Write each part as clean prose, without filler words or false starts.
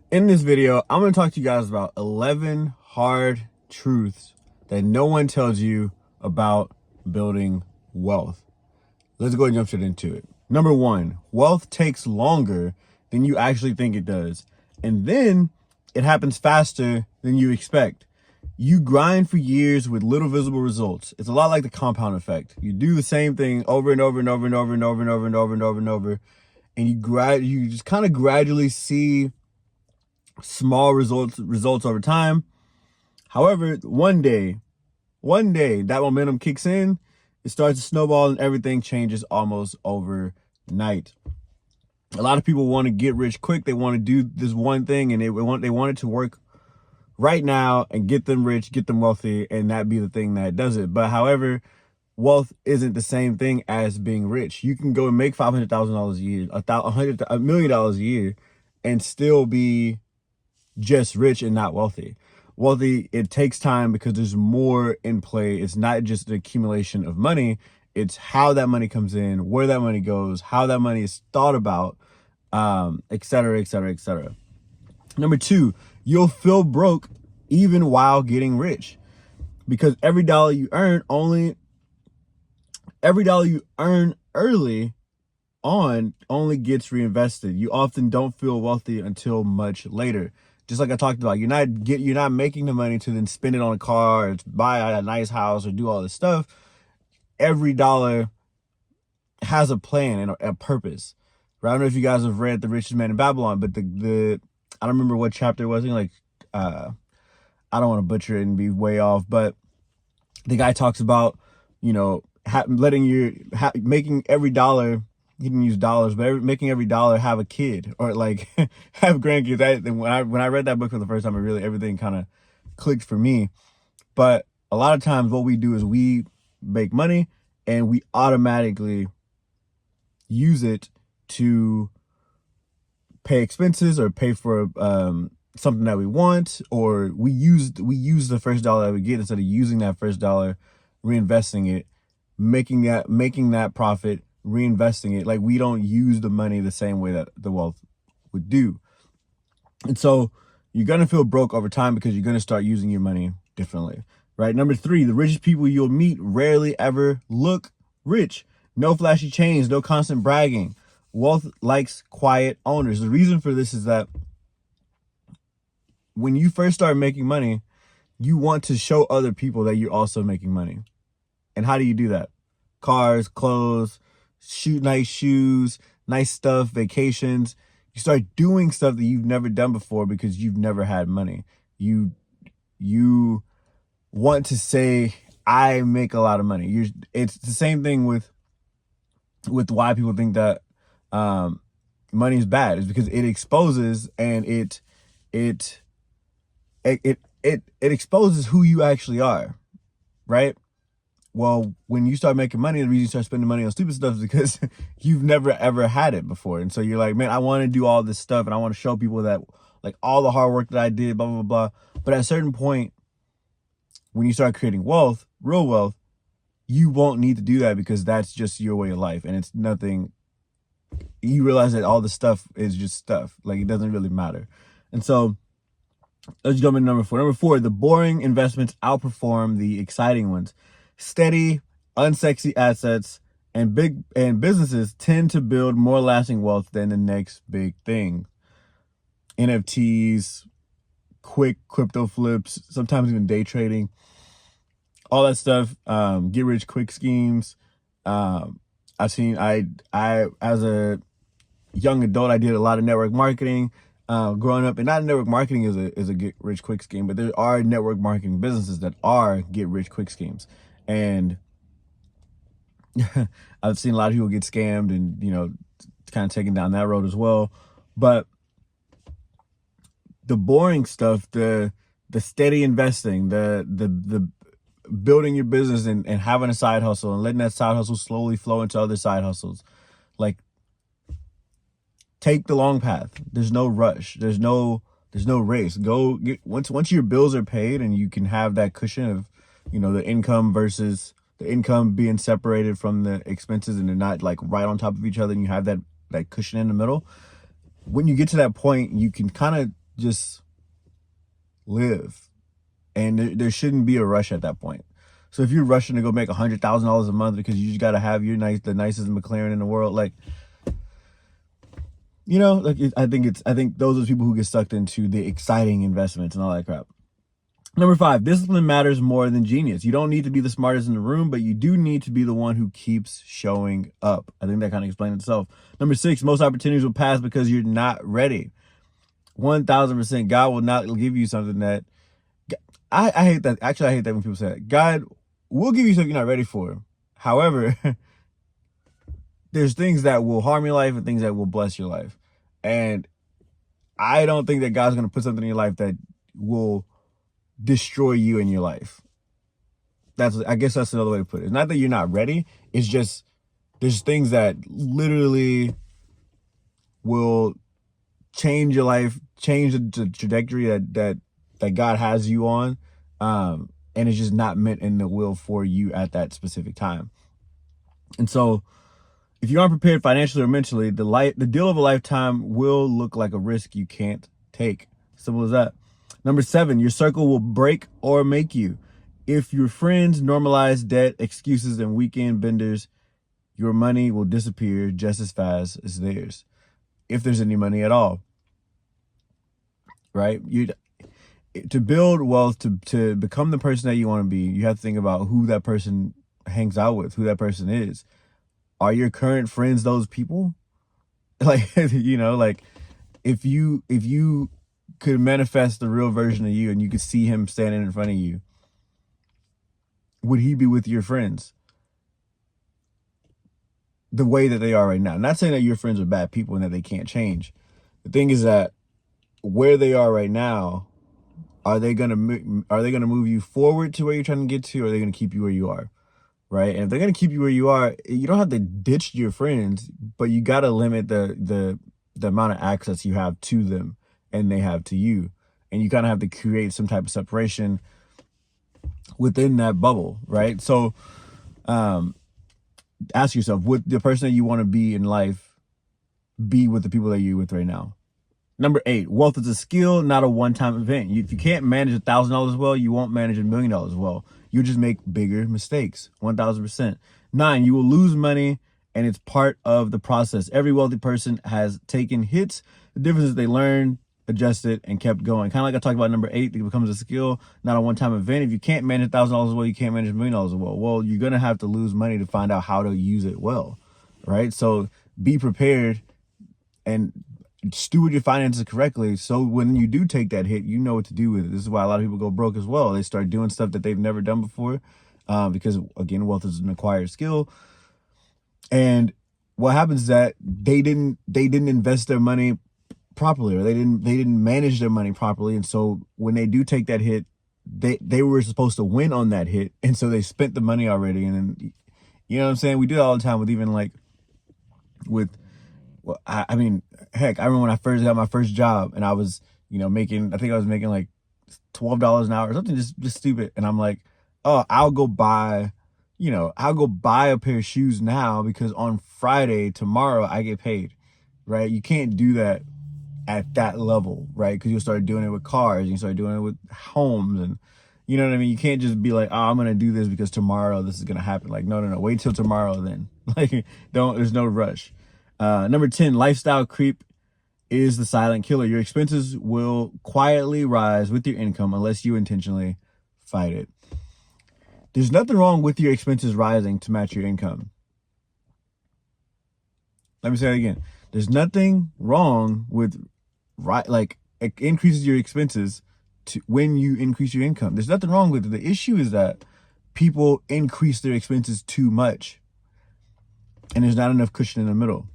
In this video, I'm going to talk to you guys about 11 hard truths that no one tells you about building wealth. Let's go and jump straight into it. Number one, wealth takes longer than you actually think it does. And then it happens faster than you expect. You grind for years with little visible results. It's a lot like the compound effect. You do the same thing over and over and over and over and over and over and over and over and over. And you just kind of gradually see small results over time. However, one day that momentum kicks in, it starts to snowball and everything changes almost overnight. A lot of people want to get rich quick. They want to do this one thing and they want it to work right now and get them rich, get them wealthy, and that be the thing that does it. But however, wealth isn't the same thing as being rich. You can go and make $500,000 a year, $1 million a year, and still be just rich and not wealthy. Wealthy, it takes time because there's more in play. It's not just the accumulation of money. It's how that money comes in, where that money goes, how that money is thought about, et cetera, et cetera, et cetera. Number two, you'll feel broke even while getting rich, because every dollar you earn early on only gets reinvested. You often don't feel wealthy until much later. Just like I talked about, you're not making the money to then spend it on a car or buy a nice house or do all this stuff. Every dollar has a plan and a purpose. Right? I don't know if you guys have read The Richest Man in Babylon, but the I don't remember what chapter it was in. I don't want to butcher it and be way off, but the guy talks about, making every dollar. You can use dollars, but making every dollar have a kid or like have grandkids. When I read that book for the first time, everything kind of clicked for me. But a lot of times what we do is we make money and we automatically use it to pay expenses or pay for something that we want, or we use the first dollar that we get instead of using that first dollar, reinvesting it, making that profit, reinvesting it. Like, we don't use the money the same way that the wealth would do. And so you're going to feel broke over time because you're going to start using your money differently, right? Number three, the richest people you'll meet rarely ever look rich. No flashy chains, no constant bragging. Wealth likes quiet owners. The reason for this is that when you first start making money, you want to show other people that you're also making money. And how do you do that? Cars, clothes, nice shoes, nice stuff, vacations. You start doing stuff that you've never done before because you've never had money. You want to say, I make a lot of money. It's the same thing with why people think that money is bad. Is because it exposes and it exposes who you actually are, right? Well, when you start making money, the reason you start spending money on stupid stuff is because you've never, ever had it before. And so you're like, man, I want to do all this stuff and I want to show people that, like, all the hard work that I did, blah, blah, blah. But at a certain point, when you start creating wealth, real wealth, you won't need to do that because that's just your way of life. And it's nothing. You realize that all the stuff is just stuff. Like, it doesn't really matter. And so let's jump into number four. Number four, the boring investments outperform the exciting ones. Steady, unsexy assets and businesses tend to build more lasting wealth than the next big thing. NFTs, quick crypto flips, sometimes even day trading, all that stuff. Get rich quick schemes. As a young adult, I did a lot of network marketing growing up, and not network marketing is a get rich quick scheme, but there are network marketing businesses that are get rich quick schemes. And I've seen a lot of people get scammed and, kind of taken down that road as well. But the boring stuff, the steady investing, the building your business and having a side hustle and letting that side hustle slowly flow into other side hustles, like, take the long path. There's no rush. There's no race. Go get once your bills are paid and you can have that cushion of, the income versus the income being separated from the expenses, and they're not like right on top of each other, and you have that cushion in the middle. When you get to that point, you can kind of just live. And there shouldn't be a rush at that point. So if you're rushing to go make $100,000 a month because you just got to have the nicest McLaren in the world, like, you know, like I think those are the people who get sucked into the exciting investments and all that crap. Number 5, discipline matters more than genius. You don't need to be the smartest in the room, but you do need to be the one who keeps showing up. I think that kind of explains itself. Number 6, most opportunities will pass because you're not ready. 1,000%. God will not give you something that I hate that. Actually, I hate that when people say that. God will give you something you're not ready for. However, there's things that will harm your life and things that will bless your life. And I don't think that God's going to put something in your life that will destroy you in your life. I guess that's another way to put it. It's not that you're not ready. It's just there's things that literally will change your life, change the trajectory that God has you on. And it's just not meant in the will for you at that specific time. And so if you aren't prepared financially or mentally, the deal of a lifetime will look like a risk you can't take. Simple as that. Number 7, your circle will break or make you. If your friends normalize debt, excuses, and weekend benders, your money will disappear just as fast as theirs, if there's any money at all. Right? To build wealth, to become the person that you want to be, you have to think about who that person hangs out with, who that person is. Are your current friends those people? Like, you know, like if you could manifest the real version of you and you could see him standing in front of you, would he be with your friends the way that they are right now? I'm not saying that your friends are bad people and that they can't change. The thing is that where they are right now, are they gonna move you forward to where you're trying to get to, or are they gonna keep you where you are? Right? And if they're gonna keep you where you are, you don't have to ditch your friends, but you gotta limit the amount of access you have to them and they have to you. And you kind of have to create some type of separation within that bubble, right? So ask yourself, would the person that you want to be in life be with the people that you're with right now? Number 8, wealth is a skill, not a one-time event. If you can't manage $1,000 well, you won't manage $1 million well. You just make bigger mistakes, 1,000%. 9, you will lose money, and it's part of the process. Every wealthy person has taken hits. The difference is they learned, adjusted, and kept going. Kind of like I talked about number 8, it becomes a skill, not a one-time event. If you can't manage $1,000 well, you can't manage $1 million well. Well, you're going to have to lose money to find out how to use it well, right? So be prepared and steward your finances correctly, so when you do take that hit, you know what to do with it. This is why a lot of people go broke as well. They start doing stuff that they've never done before, because again, wealth is an acquired skill. And what happens is that they didn't invest their money properly, or they didn't manage their money properly, and so when they do take that hit, they were supposed to win on that hit, and so they spent the money already. And then, you know what I'm saying? We do it all the time with even like with. Well, I mean, heck, I remember when I first got my first job and I was, you know, I think I was making like $12 an hour or something just stupid. And I'm like, oh, I'll go buy a pair of shoes now because on Friday, tomorrow, I get paid, right? You can't do that at that level, right? Because you'll start doing it with cars, you start doing it with homes, and you know what I mean? You can't just be like, oh, I'm going to do this because tomorrow this is going to happen. Like, no, wait till tomorrow then. Like, there's no rush. Number 10, lifestyle creep is the silent killer. Your expenses will quietly rise with your income unless you intentionally fight it. There's nothing wrong with your expenses rising to match your income. Let me say it again. There's nothing wrong with it increases your expenses when you increase your income. There's nothing wrong with it. The issue is that people increase their expenses too much, and there's not enough cushion in the middle.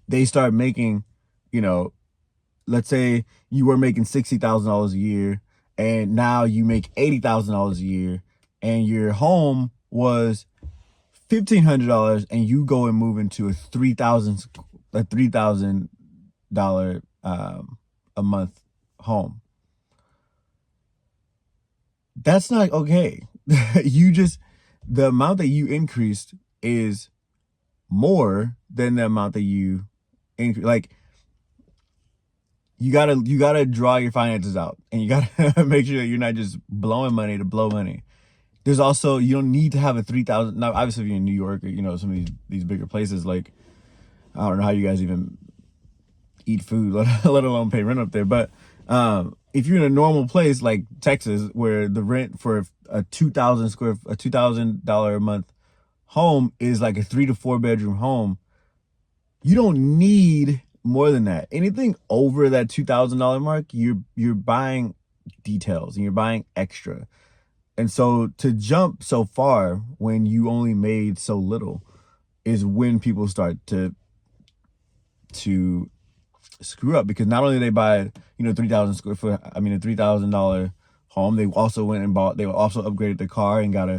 They start making, you know, let's say you were making $60,000 a year, and now you make $80,000 a year, and your home was $1,500, and you go and move into a $3,000 a month home. That's not okay. The amount that you increased is more than the amount that you increase. Like, you gotta draw your finances out, and you gotta make sure that you're not just blowing money to blow money. There's also, you don't need to have a 3,000. Now, obviously, if you're in New York, or, you know, some of these bigger places, like, I don't know how you guys even eat food, let alone pay rent up there. But if you're in a normal place like Texas, where the rent for a $2,000 a month home is like a 3 to 4 bedroom home, you don't need more than that. Anything over that $2,000 mark, you're buying details and you're buying extra. And so to jump so far when you only made so little is when people start to screw up, because not only did they buy, you know, 3,000 square foot, I mean, a $3,000 home, they also upgraded the car and got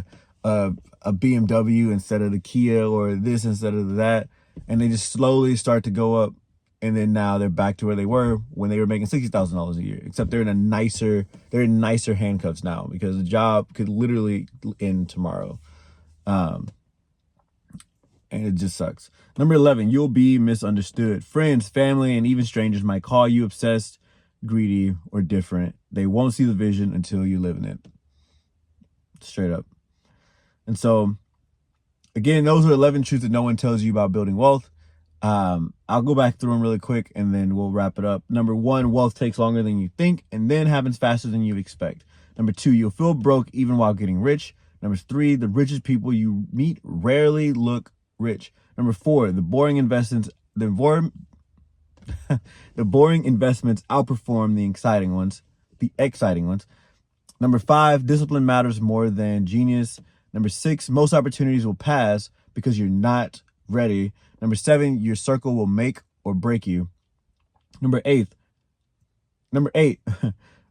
a BMW instead of the Kia, or this instead of that. And they just slowly start to go up. And then now they're back to where they were when they were making $60,000 a year, except they're in nicer handcuffs now, because the job could literally end tomorrow. And it just sucks. Number 11, you'll be misunderstood. Friends, family, and even strangers might call you obsessed, greedy, or different. They won't see the vision until you live in it. Straight up. And so, again, those are 11 truths that no one tells you about building wealth. I'll go back through them really quick and then we'll wrap it up. Number 1, wealth takes longer than you think and then happens faster than you expect. Number 2, you'll feel broke even while getting rich. Number 3, the richest people you meet rarely look rich. Number 4, the boring investments outperform the exciting ones. Number 5, discipline matters more than genius. Number 6, most opportunities will pass because you're not ready. Number 7, your circle will make or break you. Number 8,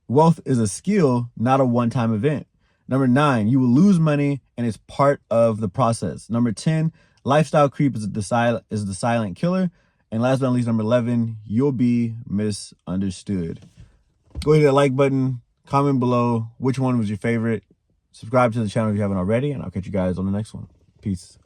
wealth is a skill, not a one-time event. Number 9, you will lose money and it's part of the process. Number 10, lifestyle creep is the silent killer. And last but not least, number 11, you'll be misunderstood. Go hit that like button, comment below which one was your favorite. Subscribe to the channel if you haven't already, and I'll catch you guys on the next one. Peace.